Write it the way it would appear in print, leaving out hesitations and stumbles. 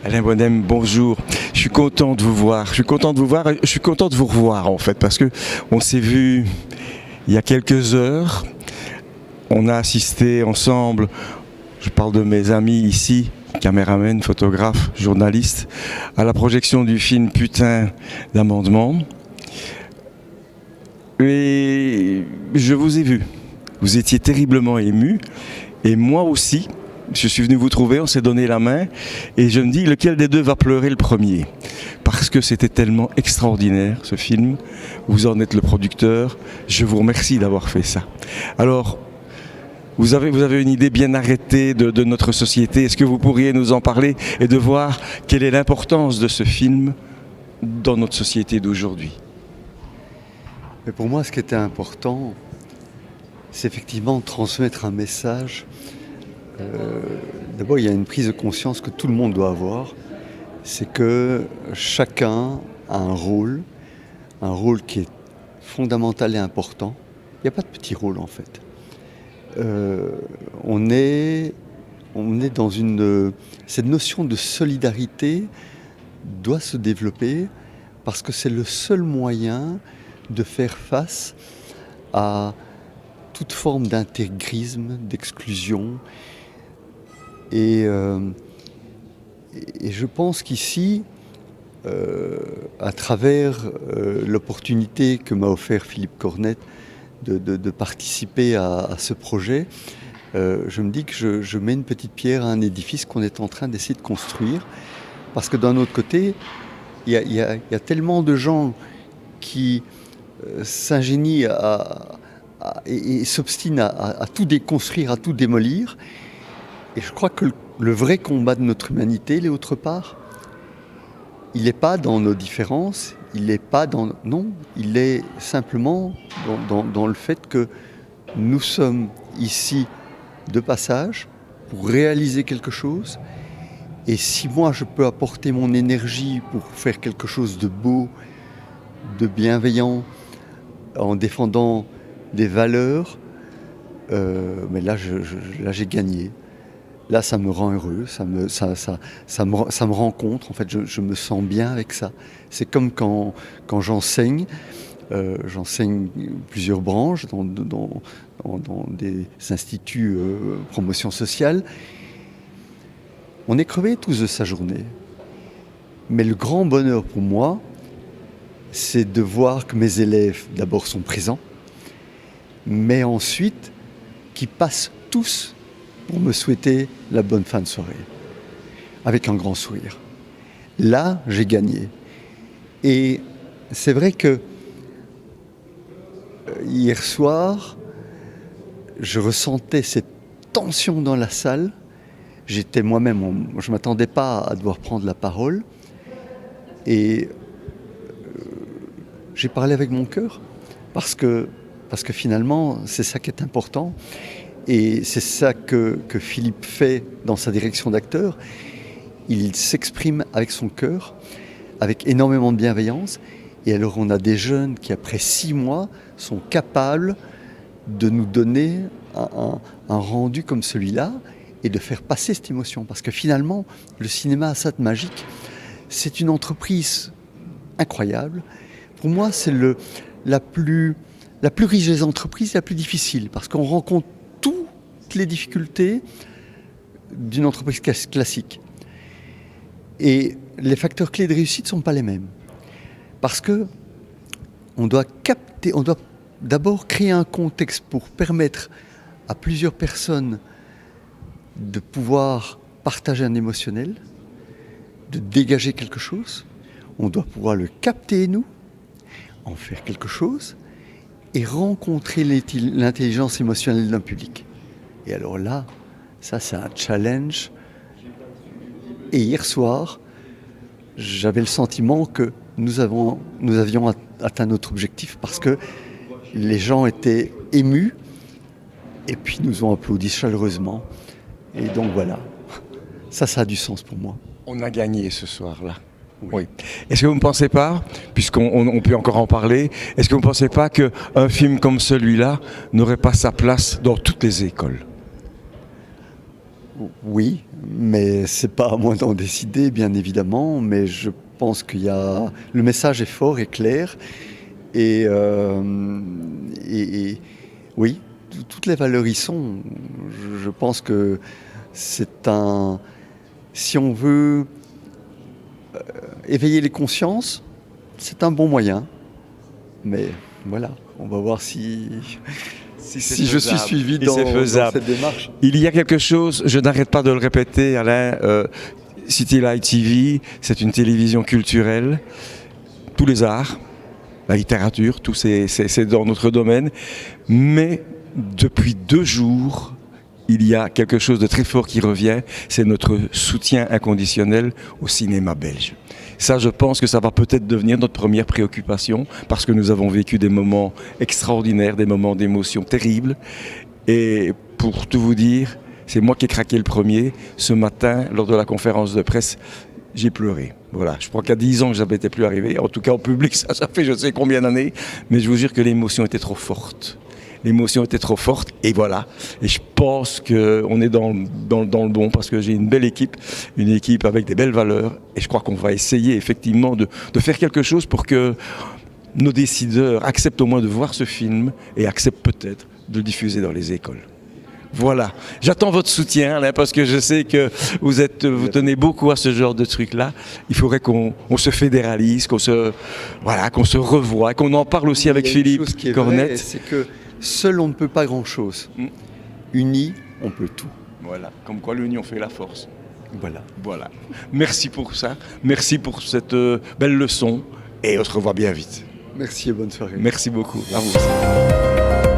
Alain Bonnem, bonjour. Je suis content de vous voir. Je suis content de vous voir. Je suis content de vous revoir en fait parce que on s'est vu il y a quelques heures. On a assisté ensemble. Je parle de mes amis ici, caméramen, photographe, journaliste, à la projection du film Putain d'amendement. Et je vous ai vu. Vous étiez terriblement ému. Et moi aussi. Je suis venu vous trouver, on s'est donné la main et je me dis lequel des deux va pleurer le premier. Parce que c'était tellement extraordinaire ce film, vous en êtes le producteur, je vous remercie d'avoir fait ça. Alors, vous avez une idée bien arrêtée de notre société, est-ce que vous pourriez nous en parler et de voir quelle est l'importance de ce film dans notre société d'aujourd'hui? Mais pour moi, ce qui était important, c'est effectivement transmettre un message. D'abord, il y a une prise de conscience que tout le monde doit avoir, c'est que chacun a un rôle qui est fondamental et important. Il n'y a pas de petit rôle en fait. On est dans cette notion de solidarité doit se développer parce que c'est le seul moyen de faire face à toute forme d'intégrisme, d'exclusion. Et je pense qu'ici, à travers l'opportunité que m'a offert Philippe Cornette de participer à ce projet, je me dis que je mets une petite pierre à un édifice qu'on est en train d'essayer de construire. Parce que d'un autre côté, il y a tellement de gens qui s'ingénient et s'obstinent à tout déconstruire, à tout démolir. Et je crois que le vrai combat de notre humanité, il est autre part. Il n'est pas dans nos différences, il n'est pas dans... Non, il est simplement dans le fait que nous sommes ici de passage pour réaliser quelque chose. Et si moi je peux apporter mon énergie pour faire quelque chose de beau, de bienveillant, en défendant des valeurs, mais là j'ai gagné. Là, ça me rend heureux, ça me rencontre. En fait, je me sens bien avec ça. C'est comme quand j'enseigne, j'enseigne plusieurs branches dans des instituts promotion sociale. On est crevés tous de sa journée. Mais le grand bonheur pour moi, c'est de voir que mes élèves, d'abord, sont présents, mais ensuite, qu'ils passent tous pour me souhaiter la bonne fin de soirée, avec un grand sourire. Là, j'ai gagné. Et c'est vrai que hier soir, je ressentais cette tension dans la salle. J'étais moi-même, je ne m'attendais pas à devoir prendre la parole. Et j'ai parlé avec mon cœur, parce que finalement, c'est ça qui est important. Et c'est ça que Philippe fait dans sa direction d'acteur. Il s'exprime avec son cœur, avec énormément de bienveillance. Et alors on a des jeunes qui, après 6 mois, sont capables de nous donner un rendu comme celui-là et de faire passer cette émotion. Parce que finalement, le cinéma a ça de magique. C'est une entreprise incroyable. Pour moi, c'est la plus riche des entreprises, la plus difficile. Parce qu'on rencontre toutes les difficultés d'une entreprise classique. Et les facteurs clés de réussite ne sont pas les mêmes. Parce que on doit d'abord créer un contexte pour permettre à plusieurs personnes de pouvoir partager un émotionnel, de dégager quelque chose. On doit pouvoir le capter, nous, en faire quelque chose et rencontrer l'intelligence émotionnelle d'un public. Et alors là, ça c'est un challenge. Et hier soir, j'avais le sentiment que nous avions atteint notre objectif parce que les gens étaient émus et puis nous ont applaudi chaleureusement. Et donc voilà, ça a du sens pour moi. On a gagné ce soir-là. Oui. Est-ce que vous ne pensez pas, puisqu'on peut encore en parler, est-ce que vous ne pensez pas qu'un film comme celui-là n'aurait pas sa place dans toutes les écoles? Oui, mais c'est pas à moi d'en décider, bien évidemment, mais je pense le message est fort et clair, et, oui, toutes les valeurs y sont. Je pense que si on veut éveiller les consciences, c'est un bon moyen, mais voilà, on va voir si je suis suivi dans cette démarche. Il y a quelque chose, je n'arrête pas de le répéter, Alain, City Light TV, c'est une télévision culturelle, tous les arts, la littérature, tout c'est dans notre domaine, mais depuis 2 jours, il y a quelque chose de très fort qui revient, c'est notre soutien inconditionnel au cinéma belge. Ça, je pense que ça va peut-être devenir notre première préoccupation parce que nous avons vécu des moments extraordinaires, des moments d'émotion terribles. Et pour tout vous dire, c'est moi qui ai craqué le premier. Ce matin, lors de la conférence de presse, j'ai pleuré. Voilà, je crois qu'à 10 ans que ça n'était plus arrivé. En tout cas, en public, ça fait je sais combien d'années. Mais je vous jure que l'émotion était trop forte. L'émotion était trop forte et voilà. Et je pense qu'on est dans le bon parce que j'ai une belle équipe, une équipe avec des belles valeurs et je crois qu'on va essayer effectivement de faire quelque chose pour que nos décideurs acceptent au moins de voir ce film et acceptent peut-être de le diffuser dans les écoles. Voilà, j'attends votre soutien Alain, parce que je sais que vous tenez beaucoup à ce genre de truc-là. Il faudrait qu'on se fédéralise, qu'on se revoie, qu'on en parle aussi avec Philippe Cornette. C'est que seul on ne peut pas grand-chose. Unis, on peut tout. Voilà, comme quoi l'union fait la force. Voilà. Merci pour ça, merci pour cette belle leçon et on se revoit bien vite. Merci et bonne soirée. Merci beaucoup, à vous aussi.